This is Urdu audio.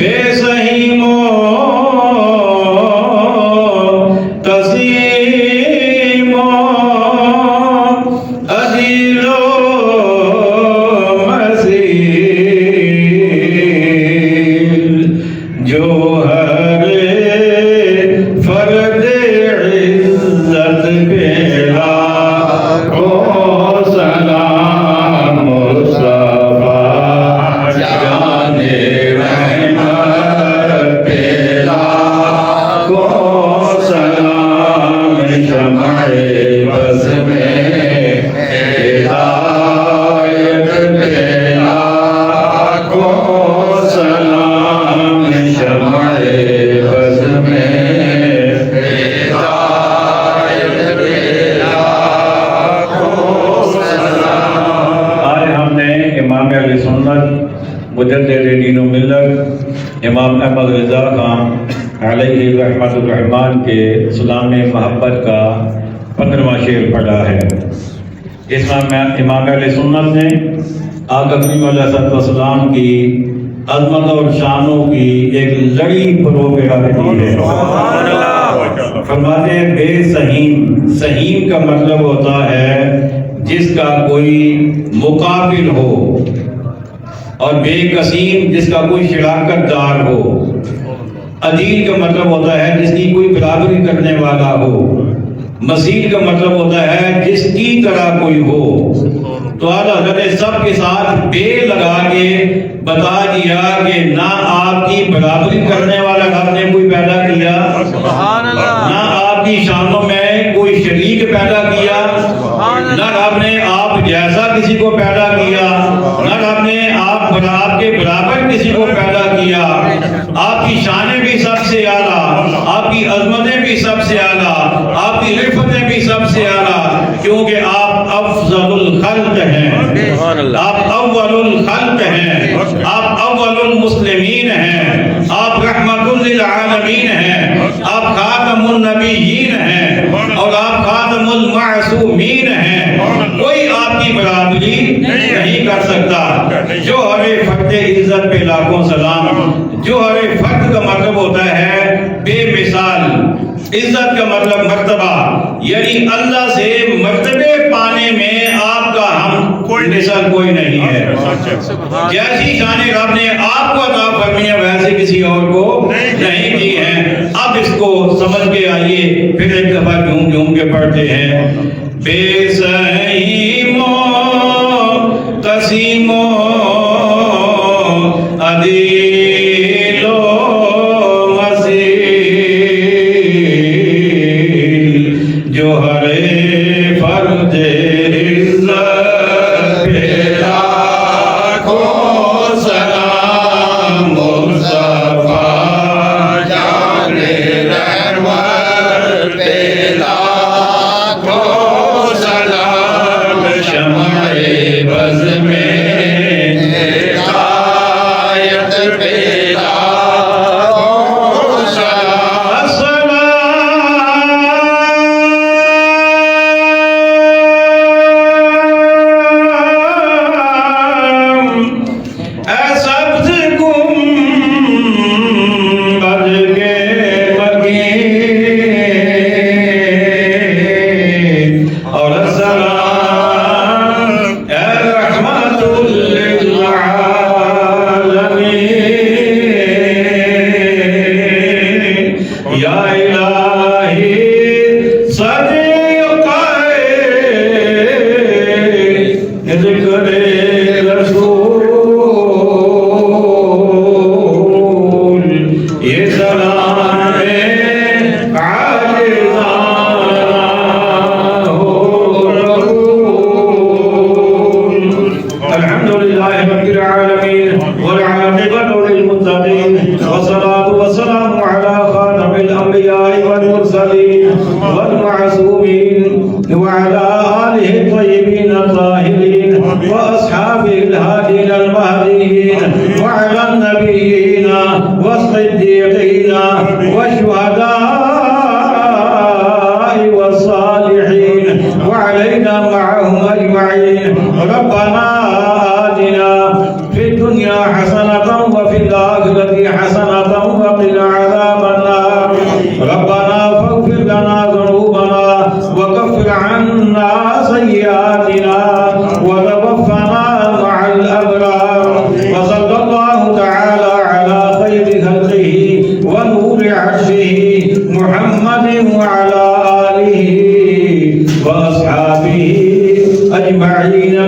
بے سہیم و تسیم و عدیل و مسیل جو ہر فرد عزت پیلا کو سلام مصطفیٰ جان رحمت پیلا کو سلام شمع بز میں ہدایت پیلا کو سلام شمع بز میں ہدایت پیلا کو سلام۔ آج ہم نے امام اہل سنت مجدد دین و ملت امام احمد رضا خان علیہ رحمت الرحمن کے سلام محبت کا 15واں شعر پڑھا ہے۔ اس میں امام اہل سنت نے آقا کریم علیہ السلام کی عظمت اور شانوں کی ایک لڑی پرو بیان کی ہے۔ فرماتے ہیں بے سہیم، سہیم کا مطلب ہوتا ہے جس کا کوئی مقابل ہو، اور بے قسیم جس کا کوئی شراکت دار ہو۔ عدیل کا مطلب ہوتا ہے جس کی کوئی برابری کرنے والا ہو۔ مسیل کا مطلب ہوتا ہے جس کی طرح کوئی ہو۔ تو اعلیٰ حضرت نے سب کے ساتھ بے لگا کے بتا دیا کہ نہ آپ کی برابری کرنے والا رب نے کوئی پیدا کیا، نہ آپ کی شانوں میں کوئی شریک پیدا کیا، نہ رب نے آپ جیسا کسی کو پیدا کیا، نہ رب نے آپ کے برابر کسی کو پیدا کیا۔ آپ کی شانیں بھی سب سے اعلیٰ، آپ کی عظمتیں بھی سب سے اعلیٰ، آپ کی رفتیں بھی سب سے اعلیٰ، کیونکہ آپ افضل الخلق ہیں، آپ اول الخلق ہیں، آپ اول المسلمین ہیں، آپ رحمت للعالمین ہیں، آپ خاتم النبیین ہیں، اور آپ خاتم المعصومین ہیں۔ کوئی آپ کی برابری نہیں کر سکتا۔ جو ہر فرد عزت پہ لاکھوں سلام۔ جو ہر فرد کا مطلب ہوتا ہے بے مثال، عزت کا مطلب مرتبہ، یعنی اللہ سے مرتبے پانے میں آپ کا ہم مثال کوئی نہیں ہے۔ جیسی شان رب نے آپ کو عطا فرمائی ہے ویسے کسی اور کو نہیں کی ہے۔ اب اس کو سمجھ کے آئیے، پھر ایک دفعہ جھوم جھوم کے پڑھتے ہیں۔ بے سہیم و قسیم و عدیل و مسیل جو ہر فرد عزت پیلا کو سلام مصطفیٰ جان رحمت پیلا کو سلام شمع بز میں ہدایت پیلا کو سلام۔ اے سبز گنبد کے مکین اور السلام اے رحمت للعالمین یا الہی صدیقہ ذکر رسول یہ سلام عاجزانہ ہو رسول۔ الحمدللہ رب العالمین والعاقبۃ للمتقین والصلاة والسلام علی خاتم الانبیاء والمرسلین والمعصومین وعلى آلہ الطیبین الطاہرین واصحابہ الہادین المہدیین وعلى النبیین والصدیقین والشہداء والصالحین وعلينا معهم أجمعين۔ ربنا آتنا في الدنيا حسنة وفي الآخرة حسنة عنا سيئاتنا وتوفنا مع الأبرار وصلى الله تعالى على خير خلقه ونور عرشه محمد وعلى آله وأصحابه أجمعين